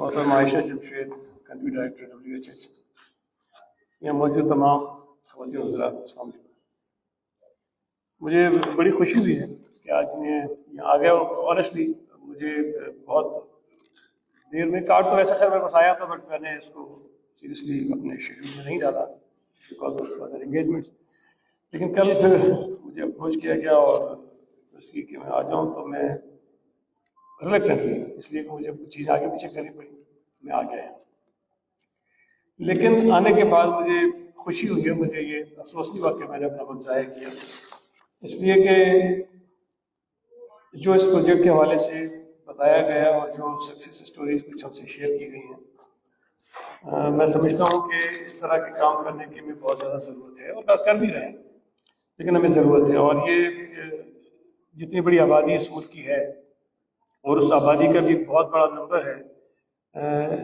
محترم عائشہ Jamshed, country director WHH، یہاں موجود تمام خواتین حضرات، السلام علیکم۔ مجھے بڑی خوشی ہوئی ہے کہ آج میں یہاں آ گیا، اور آنیسٹلی مجھے بہت دیر میں کارڈ تو ویسے خیر میرے پاس آیا تھا، بٹ میں نے اس کو سیریسلی اپنے شیڈول میں نہیں ڈالا بیکاز آف ادر انگیجمنٹس، لیکن کل پھر مجھے اپروچ کیا گیا اور اس کی کہ میں آ جاؤں، تو میں ریلیکٹنٹ ہوئی، اس لیے کہ مجھے کچھ چیز آگے پیچھے کرنی پڑی، میں آ گیا۔ لیکن آنے کے بعد مجھے خوشی ہوئی ہے، مجھے یہ افسوس نہیں ہوا کہ میں نے اپنا وقت ضائع کیا، اس لیے کہ جو اس پروجیکٹ کے حوالے سے بتایا گیا اور جو سکسیس اسٹوریز کچھ ہم سے شیئر کی گئی ہیں، میں سمجھتا ہوں کہ اس طرح کے کام کرنے کی ہمیں بہت زیادہ ضرورت ہے، اور کر بھی رہے ہیں، لیکن ہمیں ضرورت ہے۔ اور یہ جتنی بڑی آبادی اس ملک کی ہے، اور اس آبادی کا بھی بہت بڑا نمبر ہے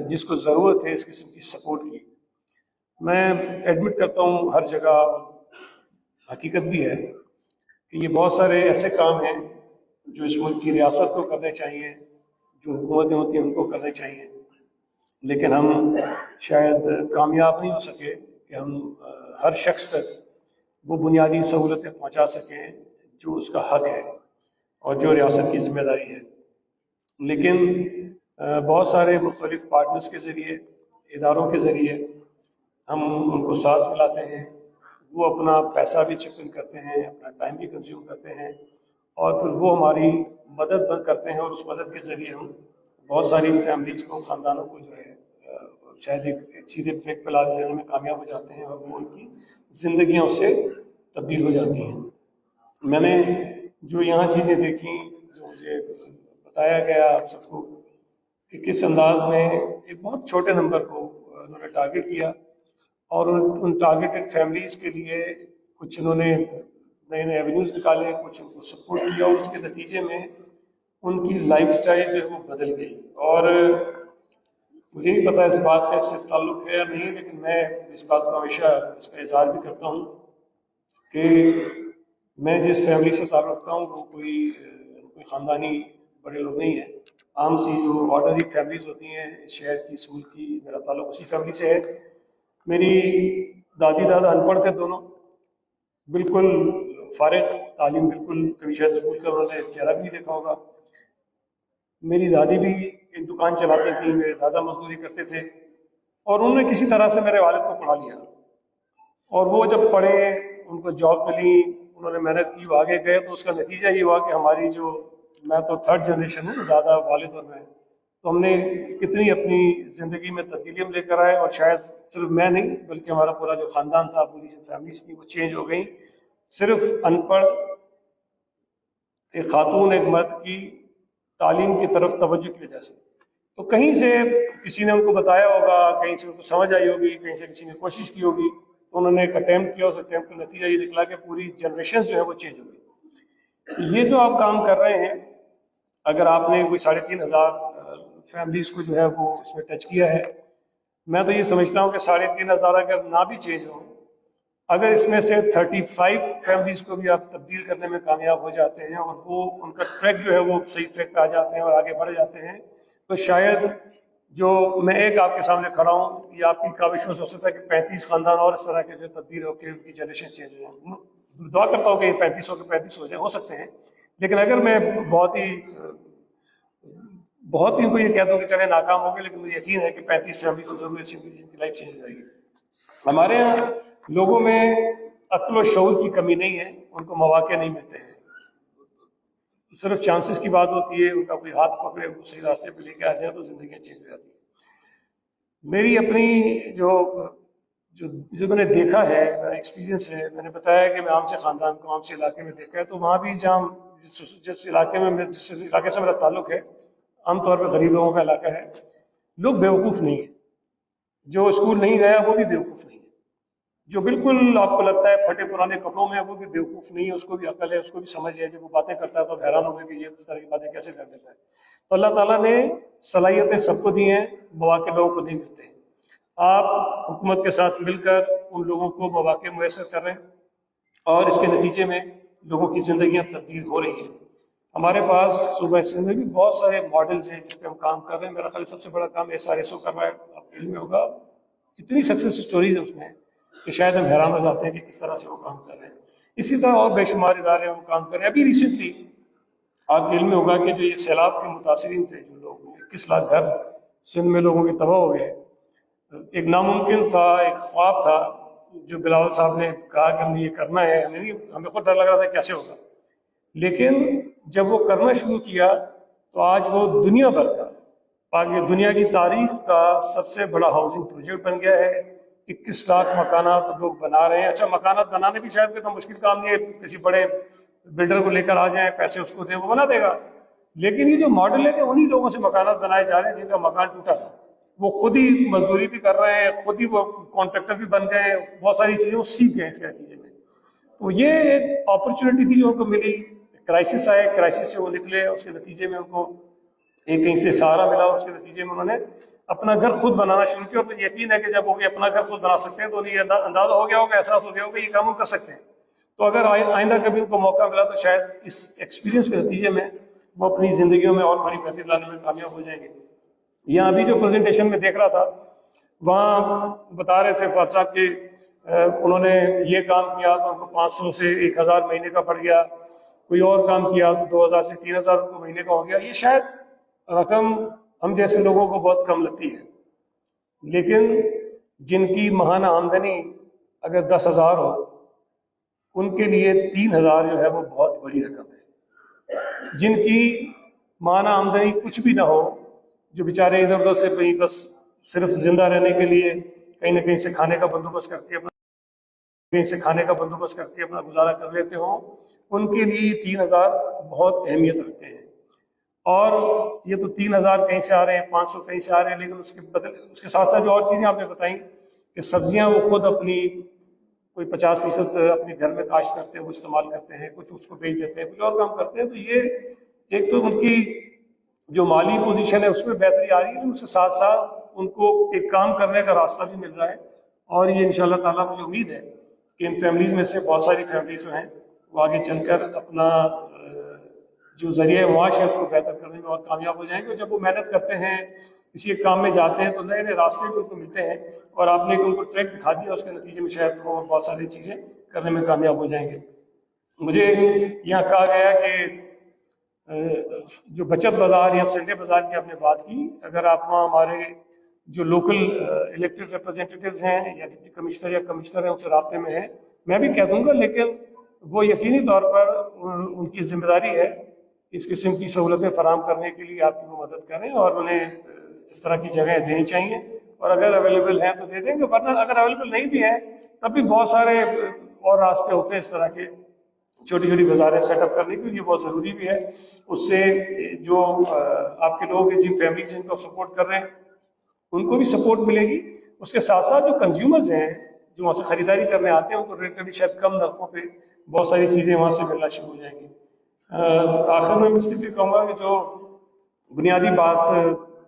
جس کو ضرورت ہے اس قسم کی سپورٹ کی۔ میں ایڈمٹ کرتا ہوں ہر جگہ، حقیقت بھی ہے کہ یہ بہت سارے ایسے کام ہیں جو اس ملک کی ریاست کو کرنے چاہیے، جو حکومتیں ہوتی ہیں ان کو کرنے چاہیے، لیکن ہم شاید کامیاب نہیں ہو سکے کہ ہم ہر شخص تک وہ بنیادی سہولتیں پہنچا سکیں جو اس کا حق ہے اور جو ریاست کی ذمہ داری ہے۔ لیکن بہت سارے مختلف پارٹنرز کے ذریعے، اداروں کے ذریعے ہم ان کو ساتھ ملاتے ہیں، وہ اپنا پیسہ بھی چپ ان کرتے ہیں، اپنا ٹائم بھی کنزیوم کرتے ہیں، اور پھر وہ ہماری مدد کرتے ہیں، اور اس مدد کے ذریعے ہم بہت ساری فیملیز کو، خاندانوں کو جو ہے شاید ایک سیدھے ٹریک پہ لا دینے میں کامیاب ہو جاتے ہیں، اور وہ ان کی زندگیاں اس سے تبدیل ہو جاتی ہیں۔ میں نے جو یہاں چیزیں دیکھیں، جو مجھے بتایا گیا آپ سب کو کہ کس انداز میں ایک بہت چھوٹے نمبر کو انہوں نے ٹارگٹ کیا، اور ان ٹارگیٹڈ فیملیز کے لیے کچھ انہوں نے نئے نئے ایونیوز نکالے، کچھ ان کو سپورٹ کیا، اور اس کے نتیجے میں ان کی لائف سٹائل جو ہے وہ بدل گئی۔ اور مجھے نہیں پتا اس بات کا اس سے تعلق ہے یا نہیں، لیکن میں اس بات کا ہمیشہ اس کا اظہار بھی کرتا ہوں کہ میں جس فیملی سے تعلق رکھتا ہوں وہ کوئی خاندانی بڑے لوگ نہیں ہیں، عام سی جو آرڈنری فیملیز ہوتی ہیں اس شہر کی، اس ملک کی، میرا تعلق اسی فیملی سے ہے۔ میری دادی دادا ان پڑھ تھے دونوں، بالکل فارغ تعلیم، بالکل کبھی شاید اسکول کا انہوں نے چہرہ بھی نہیں دیکھا ہوگا۔ میری دادی بھی ایک دکان چلاتی تھی، میرے دادا مزدوری کرتے تھے، اور انہوں نے کسی طرح سے میرے والد کو پڑھا لیا، اور وہ جب پڑھے، ان کو جاب ملی، انہوں نے محنت کی، وہ آگے گئے، تو اس کا نتیجہ یہ ہوا کہ ہماری جو، میں تو تھرڈ جنریشن ہوں، دادا، والد اور میں، تو ہم نے کتنی اپنی زندگی میں تبدیلیاں لے کر آئے، اور شاید صرف میں نہیں بلکہ ہمارا پورا جو خاندان تھا، پوری جو فیملیز تھی، وہ چینج ہو گئیں، صرف ان پڑھ ایک خاتون، ایک مرد کی تعلیم کی طرف توجہ کی وجہ سے۔ تو کہیں سے کسی نے ان کو بتایا ہوگا، کہیں سے ان کو سمجھ آئی ہوگی، کہیں سے کسی نے کوشش کی ہوگی، تو انہوں نے ایک اٹیمپٹ کیا، اس اٹیمپٹ کا نتیجہ یہ نکلا کہ پوری جنریشن جو ہے وہ چینج ہو گئی۔ یہ جو آپ کام کر رہے ہیں، اگر آپ نے کوئی 3500 فیملیز کو جو ہے وہ اس میں ٹچ کیا ہے، میں تو یہ سمجھتا ہوں کہ 3500 اگر نہ بھی چینج ہوں، اگر اس میں سے 35 فیملیز کو بھی آپ تبدیل کرنے میں کامیاب ہو جاتے ہیں، اور وہ ان کا ٹریک جو ہے وہ صحیح ٹریک پہ آ جاتے ہیں اور آگے بڑھ جاتے ہیں، تو شاید جو میں ایک آپ کے سامنے کھڑا ہوں، یہ آپ کی کاوشوں سے ہو سکتا ہے کہ 35 خاندان اور اس طرح کے جو تبدیل ہو کے ان کی جنریشن چینج ہو جائیں۔ دعا کرتا ہوں کہ یہ 35 کے 35 ہو جائیں، ہو سکتے ہیں، لیکن اگر میں بہت ہی ان کو یہ کہہ دوں کہ چلے ناکام ہو گئے، لیکن مجھے یقین ہے کہ 35 فیملی سے ضرور جن کی لائف چینج ہو جائے گی۔ ہمارے یہاں لوگوں میں عقل و شعور کی کمی نہیں ہے، ان کو مواقع نہیں ملتے ہیں، صرف چانسز کی بات ہوتی ہے، ان کا کوئی ہاتھ پکڑے، وہ صحیح راستے پہ لے کے آ جائے تو زندگیاں چینج ہو جاتی ہیں۔ میری اپنی جو میں نے دیکھا ہے، میرا ایکسپیرینس ہے، میں نے بتایا کہ میں عام سے خاندان کو، عام سے علاقے میں دیکھا ہے، تو وہاں بھی جہاں جس علاقے سے میرا تعلق ہے، عام طور پہ غریب لوگوں کا علاقہ ہے، لوگ بیوقوف نہیں ہیں، جو اسکول نہیں گیا وہ بھی بیوقوف نہیں ہے، جو بالکل آپ کو لگتا ہے پھٹے پرانے کپڑوں میں وہ بھی بیوقوف نہیں ہے، اس کو بھی عقل ہے، اس کو بھی سمجھ ہے، جب وہ باتیں کرتا ہے تو حیران ہو گئے کہ یہ اس طرح کی باتیں کیسے کر دیتا ہے۔ تو اللہ تعالیٰ نے صلاحیتیں سب کو دی ہیں، مواقع لوگوں کو نہیں ملتے ہیں۔ آپ حکومت کے ساتھ مل کر ان لوگوں کو مواقع میسر کر رہے ہیں، اور اس کے نتیجے میں لوگوں کی زندگیاں تبدیل ہو رہی ہیں۔ ہمارے پاس صوبہ سندھ میں بھی بہت سارے ماڈلز ہیں جس پہ ہم کام کر رہے ہیں. میرا خیال سب سے بڑا کام SRSO کر رہا ہے. آپ علم میں ہوگا اتنی سکسیس اسٹوریز ہیں اس میں کہ شاید ہم حیران ہو جاتے ہیں کہ کس طرح سے وہ کام کر رہے ہیں. اسی طرح اور بے شمار ادارے وہ کام کر رہے ہیں. ابھی ریسنٹلی آپ کو علم میں ہوگا کہ جو یہ سیلاب کے متاثرین تھے، جو لوگ 21 لاکھ گھر سندھ میں لوگوں کے تباہ ہو گئے، ایک ناممکن تھا، ایک خواب تھا جو بلاول صاحب نے کہا کہ ہم نے یہ کرنا ہے. ہمیں خود ڈر لگ رہا تھا کیسے ہوگا، لیکن جب وہ کرنا شروع کیا تو آج وہ دنیا بھر کا، دنیا کی تاریخ کا سب سے بڑا ہاؤسنگ پروجیکٹ بن گیا ہے. 21 لاکھ مکانات لوگ بنا رہے ہیں. اچھا، مکانات بنانے بھی شاید کوئی مشکل کام نہیں ہے، کسی بڑے بلڈر کو لے کر آ جائیں، پیسے اس کو دیں، وہ بنا دے گا. لیکن یہ جو ماڈل ہے کہ انہی لوگوں سے مکانات بنائے جا رہے ہیں جن کا مکان ٹوٹا تھا. وہ خود ہی مزدوری بھی کر رہے ہیں، خود ہی وہ کانٹریکٹر بھی بن گئے ہیں، بہت ساری چیزیں وہ سیکھ گئے اس کے نتیجے میں. تو یہ ایک اپرچونٹی تھی جو ان کو ملی. کرائسس آئے، کرائسس سے وہ نکلے، اس کے نتیجے میں ان کو ایک کہیں سے سہارا ملا. اس کے نتیجے میں انہوں نے اپنا گھر خود بنانا شروع کیا. اور یقین ہے کہ جب وہ اپنا گھر خود بنا سکتے ہیں تو انہیں یہ اندازہ ہو گیا ہوگا، احساس ہو گیا ہوگا یہ کام ہم کر سکتے ہیں. تو اگر آئندہ کبھی ان کو موقع ملا تو شاید اس ایکسپیرینس کے نتیجے میں وہ اپنی زندگیوں میں اور بڑی بہتری لانے میں کامیاب ہو جائیں گے. یہاں ابھی جو پریزنٹیشن میں دیکھ رہا تھا وہاں بتا رہے تھے فاتح صاحب کہ انہوں نے یہ کام کیا تو ان کو 500 سے 1000 مہینے کا پڑ گیا، کوئی اور کام کیا تو 2000 سے 3000 کو مہینے کا ہو گیا. یہ شاید رقم ہم جیسے لوگوں کو بہت کم لگتی ہے، لیکن جن کی ماہانہ آمدنی اگر 10,000 ہو ان کے لیے 3000 جو ہے وہ بہت بڑی رقم ہے. جن کی ماہانہ آمدنی کچھ بھی نہ ہو، جو بیچارے ادھر ادھر سے کہیں بس صرف زندہ رہنے کے لیے کہیں نہ کہیں سے کھانے کا بندوبست کرتے اپنا گزارا کر لیتے ہوں، ان کے لیے 3000 بہت اہمیت رکھتے ہیں. اور یہ تو 3000 کہیں سے آ رہے ہیں، 500 کہیں سے آ رہے ہیں، لیکن اس کے ساتھ ساتھ جو اور چیزیں آپ نے بتائیں کہ سبزیاں وہ خود اپنی کوئی 50% اپنے گھر میں کاشت کرتے ہیں، وہ استعمال کرتے ہیں، کچھ اس کو بیچ دیتے ہیں، کچھ اور کام کرتے ہیں. تو یہ ایک تو ان کی جو مالی پوزیشن ہے اس میں بہتری آ رہی ہے، اس کے ساتھ ساتھ ان کو ایک کام کرنے کا راستہ بھی مل رہا ہے. اور یہ انشاءاللہ تعالیٰ مجھے امید ہے کہ ان فیملیز میں سے بہت ساری فیملیز جو ہیں وہ آگے چل کر اپنا جو ذریعہ معاش ہے اس کو بہتر کرنے میں اور کامیاب ہو جائیں گے. اور جب وہ محنت کرتے ہیں، کسی ایک کام میں جاتے ہیں تو نئے نئے راستے بھی ان کو ملتے ہیں، اور آپ نے ان کو ٹریک دکھا دیا، اس کے نتیجے میں شاید وہ بہت ساری چیزیں کرنے میں کامیاب ہو جائیں گے. مجھے یہاں کہا گیا کہ جو بچت بازار یا سنڈے بازار کی آپ نے بات کی، اگر آپ وہاں ہمارے جو لوکل الیکٹڈ ریپرزینٹیوز ہیں یا ڈپٹی کمشنر یا کمشنر ہیں ان سے رابطے میں ہیں، میں بھی کہہ دوں گا، لیکن وہ یقینی طور پر ان کی ذمہ داری ہے اس قسم کی سہولتیں فراہم کرنے کے لیے آپ کی وہ مدد کریں، اور انہیں اس طرح کی جگہیں دینی چاہیے. اور اگر اویلیبل ہیں تو دے دیں گے، ورنہ اگر اویلیبل نہیں بھی ہیں تب بھی بہت سارے اور راستے ہوتے ہیں اس طرح کے چھوٹی چھوٹی بازاریں سیٹ اپ کرنے کے لیے. بہت ضروری بھی ہے. اس سے جو آپ کے لوگ جن فیملیز ان کو سپورٹ کر رہے ہیں ان کو بھی سپورٹ ملے گی. اس کے ساتھ ساتھ جو کنزیومرز ہیں جو وہاں سے خریداری کرنے آتے ہیں ان کو ریٹ سے بھی شاید کم نرخوں پہ بہت ساری چیزیں وہاں سے ملنا شروع ہو جائیں گی. آخر میں میں صرف یہ کہوں گا کہ جو بنیادی بات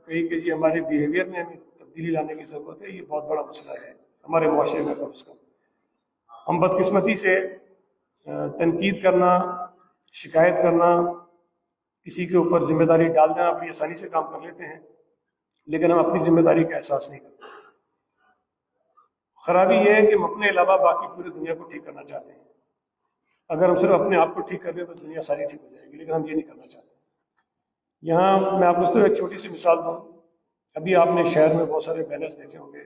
کہی کہ جی ہمارے بیہیویئر میں ہمیں تبدیلی لانے کی ضرورت ہے، یہ بہت بڑا مسئلہ ہے ہمارے معاشرے میں. اس کا ہم بدقسمتی سے تنقید کرنا، شکایت کرنا، کسی کے اوپر ذمہ داری ڈال دینا بڑی آسانی سے کام کر لیتے ہیں، لیکن ہم اپنی ذمہ داری کا احساس نہیں کرتے. خرابی یہ ہے کہ ہم اپنے علاوہ باقی پوری دنیا کو ٹھیک کرنا چاہتے ہیں. اگر ہم صرف اپنے آپ کو ٹھیک کر لیں تو دنیا ساری ٹھیک ہو جائے گی، لیکن ہم یہ نہیں کرنا چاہتے. یہاں میں آپ کو صرف ایک چھوٹی سی مثال دوں. ابھی آپ نے شہر میں بہت سارے بینرز دیکھے ہوں گے.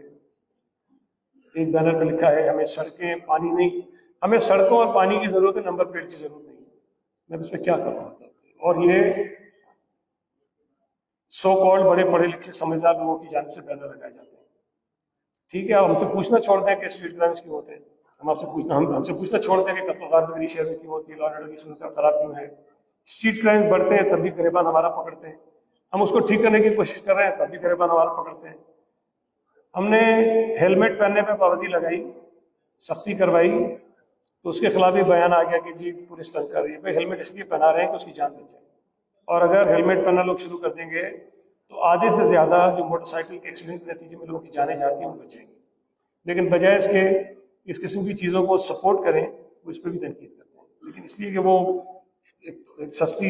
ایک بینر پہ لکھا ہے ہمیں سڑکیں پانی نہیں، ہمیں سڑکوں اور پانی کی ضرورت ہے، نمبر پلیٹ کی ضرورت نہیں ہے. میں اس پہ کیا کروں؟ اور یہ سو کالڈ بڑے پڑھے لکھے سمجھدار لوگوں کی جانب سے بینر لگائے جاتے ہیں. ٹھیک ہے، آپ ہم سے پوچھنا چھوڑ دیں کہ اسٹریٹ کرائمز کیوں ہوتے ہیں. ہم سے پوچھنا چھوڑ دیں کہ قتل و غارت میری شہر میں کیوں ہوتی ہے، لا اینڈ آرڈر کی صورت خراب کیوں ہے. اسٹریٹ کرائم بڑھتے ہیں تب بھی گریبان ہمارا پکڑتے ہیں. ہم اس کو ٹھیک کرنے کی کوشش کر رہے ہیں تب بھی گریبان ہمارا پکڑتے ہیں. ہم نے ہیلمٹ پہننے پہ پابندی لگائی، سختی کروائی، تو اس کے خلاف بھی بیان آ گیا کہ جی پولیس تنگ کر رہی ہے. بھائی ہیلمٹ اس لیے پہنا رہے ہیں کہ اس کی جان بچ جائے. اور اگر ہیلمٹ پہننا لوگ شروع کر دیں گے تو آدھے سے زیادہ جو موٹر سائیکل کے ایکسیڈنٹ کے نتیجے میں لوگوں کی جانیں جاتی ہیں وہ بچیں گے. لیکن بجائے اس کے اس قسم کی چیزوں کو سپورٹ کریں وہ اس پہ بھی تنقید کرتے ہیں. لیکن اس لیے کہ وہ ایک سستی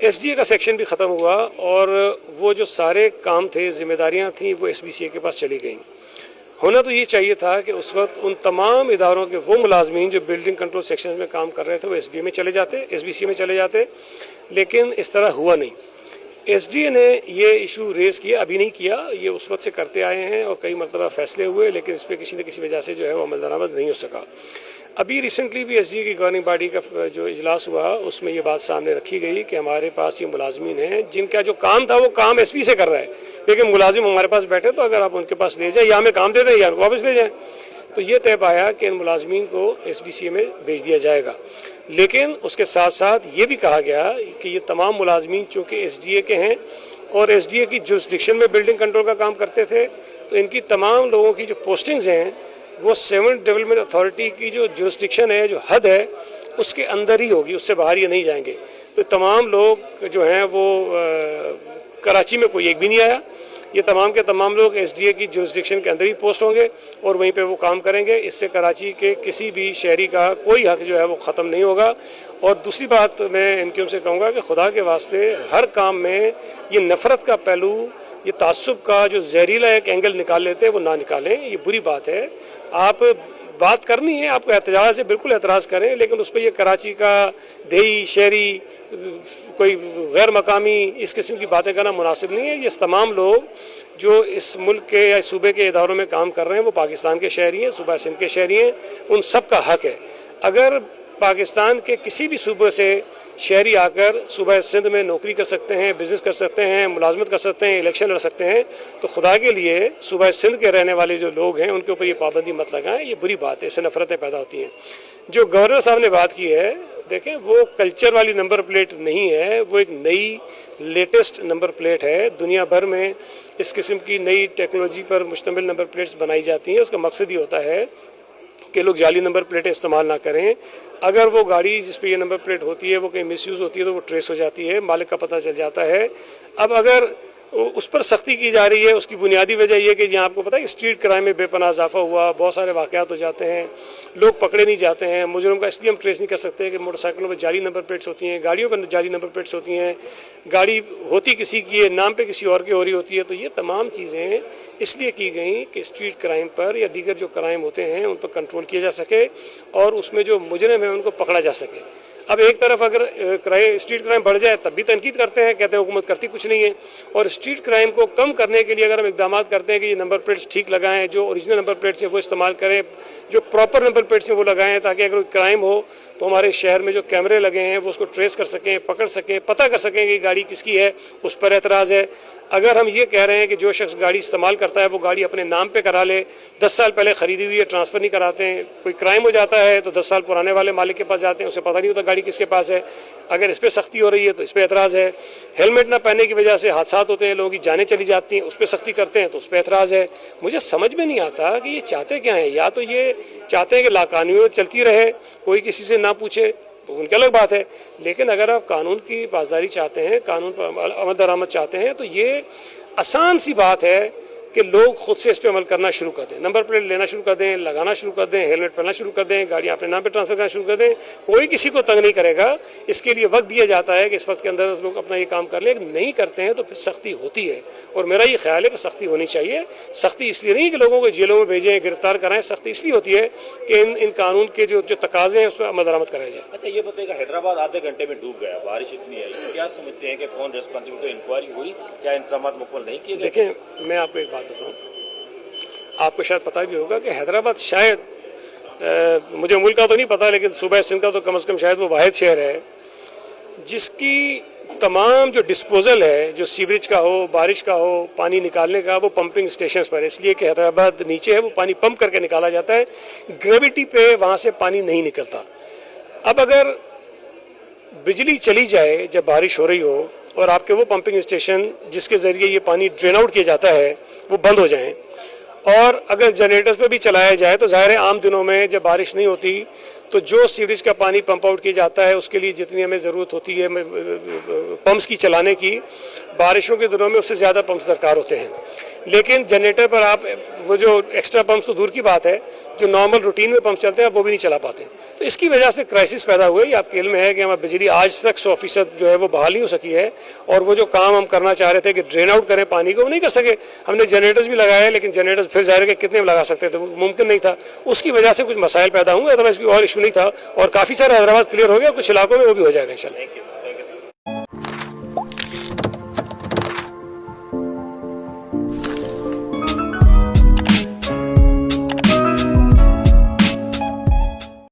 SDA کا سیکشن بھی ختم ہوا اور وہ جو سارے کام تھے، ذمہ داریاں تھیں، وہ SBCA کے پاس چلی گئیں۔ ہونا تو یہ چاہیے تھا کہ اس وقت ان تمام اداروں کے وہ ملازمین جو بلڈنگ کنٹرول سیکشن میں کام کر رہے تھے وہ SBA میں چلے جاتے، SBCA میں چلے جاتے، لیکن اس طرح ہوا نہیں۔ SDA نے یہ ایشو ریز کیا، ابھی نہیں کیا، یہ اس وقت سے کرتے آئے ہیں اور کئی مرتبہ فیصلے ہوئے، لیکن اس پہ کسی نہ کسی وجہ سے جو ہے وہ عمل درآمد نہیں ہو سکا۔ ابھی ریسنٹلی بھی SDA کی گورننگ باڈی کا جو اجلاس ہوا اس میں یہ بات سامنے رکھی گئی کہ ہمارے پاس یہ ملازمین ہیں جن کا جو کام تھا وہ کام SP سے کر رہا ہے، لیکن ملازم ہمارے پاس بیٹھے، تو اگر آپ ان کے پاس لے جائیں یا ہمیں کام دے دیں یا واپس لے جائیں۔ تو یہ طے پایا کہ ان ملازمین کو SBCA میں بھیج دیا جائے گا، لیکن اس کے ساتھ ساتھ یہ بھی کہا گیا کہ یہ تمام ملازمین چونکہ SDA کے ہیں اور SDA کی جورسڈکشن میں بلڈنگ کنٹرول کا کام کرتے تھے، تو ان کی تمام لوگوں کی جو پوسٹنگز ہیں وہ 7 ڈیولپمنٹ اتھارٹی کی جو جورسڈکشن ہے، جو حد ہے، اس کے اندر ہی ہوگی، اس سے باہر یہ نہیں جائیں گے۔ تو تمام لوگ جو ہیں وہ کراچی میں کوئی ایک بھی نہیں آیا، یہ تمام کے تمام لوگ SDA کی جورسڈکشن کے اندر ہی پوسٹ ہوں گے اور وہیں پہ وہ کام کریں گے۔ اس سے کراچی کے کسی بھی شہری کا کوئی حق جو ہے وہ ختم نہیں ہوگا۔ اور دوسری بات میں MQM سے کہوں گا کہ خدا کے واسطے ہر کام میں یہ نفرت کا پہلو، یہ تعصب کا جو زہریلا ایک اینگل نکال لیتے ہیں وہ نہ نکالیں، یہ بری بات ہے۔ آپ بات کرنی ہے، آپ کو احتجاج ہے، بالکل اعتراض کریں، لیکن اس پہ یہ کراچی کا دیہی شہری کوئی غیر مقامی اس قسم کی باتیں کرنا مناسب نہیں ہے۔ یہ تمام لوگ جو اس ملک کے یا صوبے کے اداروں میں کام کر رہے ہیں وہ پاکستان کے شہری ہیں، صوبہ سندھ کے شہری ہیں، ان سب کا حق ہے۔ اگر پاکستان کے کسی بھی صوبے سے شہری آ کر صوبہ سندھ میں نوکری کر سکتے ہیں، بزنس کر سکتے ہیں، ملازمت کر سکتے ہیں، الیکشن لڑ سکتے ہیں، تو خدا کے لیے صوبہ سندھ کے رہنے والے جو لوگ ہیں ان کے اوپر یہ پابندی مت لگائیں، یہ بری بات ہے، اس سے نفرتیں پیدا ہوتی ہیں۔ جو گورنر صاحب نے بات کی ہے، دیکھیں وہ کلچر والی نمبر پلیٹ نہیں ہے، وہ ایک نئی لیٹسٹ نمبر پلیٹ ہے۔ دنیا بھر میں اس قسم کی نئی ٹیکنالوجی پر مشتمل نمبر پلیٹس بنائی جاتی ہیں، اس کا مقصد یہ ہوتا ہے کہ لوگ جعلی نمبر پلیٹیں استعمال نہ کریں۔ اگر وہ گاڑی جس پہ یہ نمبر پلیٹ ہوتی ہے وہ کہیں مس یوز ہوتی ہے تو وہ ٹریس ہو جاتی ہے، مالک کا پتہ چل جاتا ہے۔ اب اگر اس پر سختی کی جا رہی ہے، اس کی بنیادی وجہ یہ کہ جہاں آپ کو پتہ ہے کہ اسٹریٹ کرائم میں بے پناہ اضافہ ہوا، بہت سارے واقعات ہو جاتے ہیں، لوگ پکڑے نہیں جاتے ہیں، مجرم کا اس لیے ہم ٹریس نہیں کر سکتے کہ موٹر سائیکلوں پہ جعلی نمبر پلیٹس ہوتی ہیں، گاڑیوں پر جعلی نمبر پلیٹس ہوتی ہیں، گاڑی ہوتی کسی کی ہے، نام پہ کسی اور کی ہو رہی ہوتی ہے۔ تو یہ تمام چیزیں اس لیے کی گئیں کہ اسٹریٹ کرائم پر یا دیگر جو کرائم ہوتے ہیں ان پر کنٹرول کیا جا سکے اور اس میں جو مجرم ہیں ان کو پکڑا جا سکے۔ اب ایک طرف اگر اسٹریٹ کرائم بڑھ جائے تب بھی تنقید کرتے ہیں، کہتے ہیں حکومت کرتی کچھ نہیں ہے، اور اسٹریٹ کرائم کو کم کرنے کے لیے اگر ہم اقدامات کرتے ہیں کہ یہ نمبر پلیٹس ٹھیک لگائیں، جو اوریجنل نمبر پلیٹس ہیں وہ استعمال کریں، جو پراپر نمبر پلیٹس ہیں وہ لگائیں، تاکہ اگر کوئی کرائم ہو تو ہمارے شہر میں جو کیمرے لگے ہیں وہ اس کو ٹریس کر سکیں، پکڑ سکیں، پتہ کر سکیں کہ یہ گاڑی کس کی ہے، اس پر اعتراض ہے۔ اگر ہم یہ کہہ رہے ہیں کہ جو شخص گاڑی استعمال کرتا ہے وہ گاڑی اپنے نام پہ کرا لے، 10 سال پہلے خریدی ہوئی ہے، ٹرانسفر نہیں کراتے ہیں، کوئی کرائم ہو جاتا ہے تو 10 سال پرانے والے مالک کے پاس جاتے ہیں، اسے پتہ نہیں ہوتا گاڑی کس کے پاس ہے، اگر اس پہ سختی ہو رہی ہے تو اس پہ اعتراض ہے۔ ہیلمٹ نہ پہننے کی وجہ سے حادثات ہوتے ہیں، لوگوں کی جانیں چلی جاتی ہیں، اس پہ سختی کرتے ہیں تو اس پہ اعتراض ہے۔ مجھے سمجھ میں نہیں آتا کہ یہ چاہتے کیا ہیں، یا تو یہ چاہتے ہیں کہ لاقانونیت چلتی رہے، کوئی کسی سے نہ پوچھے، تو ان کی الگ بات ہے، لیکن اگر آپ قانون کی پاسداری چاہتے ہیں، قانون پر عمل درآمد چاہتے ہیں تو یہ آسان سی بات ہے کہ لوگ خود سے اس پہ عمل کرنا شروع کر دیں، نمبر پلیٹ لینا شروع کر دیں، لگانا شروع کر دیں، ہیلمٹ پہننا شروع کر دیں، گاڑیاں اپنے نام پہ ٹرانسفر کرنا شروع کر دیں، کوئی کسی کو تنگ نہیں کرے گا۔ اس کے لیے وقت دیا جاتا ہے کہ اس وقت کے اندر لوگ اپنا یہ کام کر لیں، نہیں کرتے ہیں تو پھر سختی ہوتی ہے، اور میرا یہ خیال ہے کہ سختی ہونی چاہیے۔ سختی اس لیے نہیں کہ لوگوں کو جیلوں میں بھیجیں، گرفتار کرائیں، سختی اس لیے ہوتی ہے کہ ان قانون کے جو تقاضے ہیں اس پہ عمل درآمد کرایا جائے۔ اچھا یہ بتائیے کہ حیدرآباد آدھے گھنٹے میں ڈوب گیا، بارش اتنی آئی، کیا سمجھتے ہیں کہ کون ریسپانسبل، کوئی انکوائری ہوئی، کیا انتظامات مکمل نہیں کیے گئے؟ دیکھیں میں آپ کو ایک بات بتاؤں، آپ کو شاید پتہ بھی ہوگا کہ حیدرآباد شاید مجھے ملک کا تو نہیں پتہ لیکن صوبہ سندھ کا تو کم از کم شاید وہ واحد شہر ہے جس کی تمام جو ڈسپوزل ہے، جو سیوریج کا ہو، بارش کا ہو، پانی نکالنے کا، وہ پمپنگ اسٹیشنز پر ہے، اس لیے کہ حیدرآباد نیچے ہے، وہ پانی پمپ کر کے نکالا جاتا ہے، گریویٹی پہ وہاں سے پانی نہیں نکلتا۔ اب اگر بجلی چلی جائے جب بارش ہو رہی ہو اور آپ کے وہ پمپنگ اسٹیشن جس کے ذریعے یہ پانی ڈرین آؤٹ کیا جاتا ہے وہ بند ہو جائیں، اور اگر جنریٹرز پہ بھی چلایا جائے تو ظاہر ہے عام دنوں میں جب بارش نہیں ہوتی تو جو سیوریج کا پانی پمپ آؤٹ کیا جاتا ہے اس کے لیے جتنی ہمیں ضرورت ہوتی ہے پمپس کی چلانے کی، بارشوں کے دنوں میں اس سے زیادہ پمپس درکار ہوتے ہیں۔ لیکن جنریٹر پر آپ وہ جو ایکسٹرا پمپس تو دور کی بات ہے، جو نارمل روٹین میں پمپ چلتے ہیں وہ بھی نہیں چلا پاتے، تو اس کی وجہ سے کرائسس پیدا ہوئے. یہ آپ کے علم میں ہے کہ ہمارا بجلی آج تک 100% جو ہے وہ بحال نہیں ہو سکی ہے, اور وہ جو کام ہم کرنا چاہ رہے تھے کہ ڈرین آؤٹ کریں پانی کو, وہ نہیں کر سکے. ہم نے جنریٹرز بھی لگائے, لیکن جنریٹرز پھر ظاہر ہے کہ کتنے لگا سکتے تھے, وہ ممکن نہیں تھا. اس کی وجہ سے کچھ مسائل پیدا ہوئے, ادروائز کوئی اور ایشو نہیں تھا, اور کافی سارے حیدرآباد کلیئر ہو گیا, کچھ علاقوں میں وہ بھی ہو جائے گا انشاءاللہ.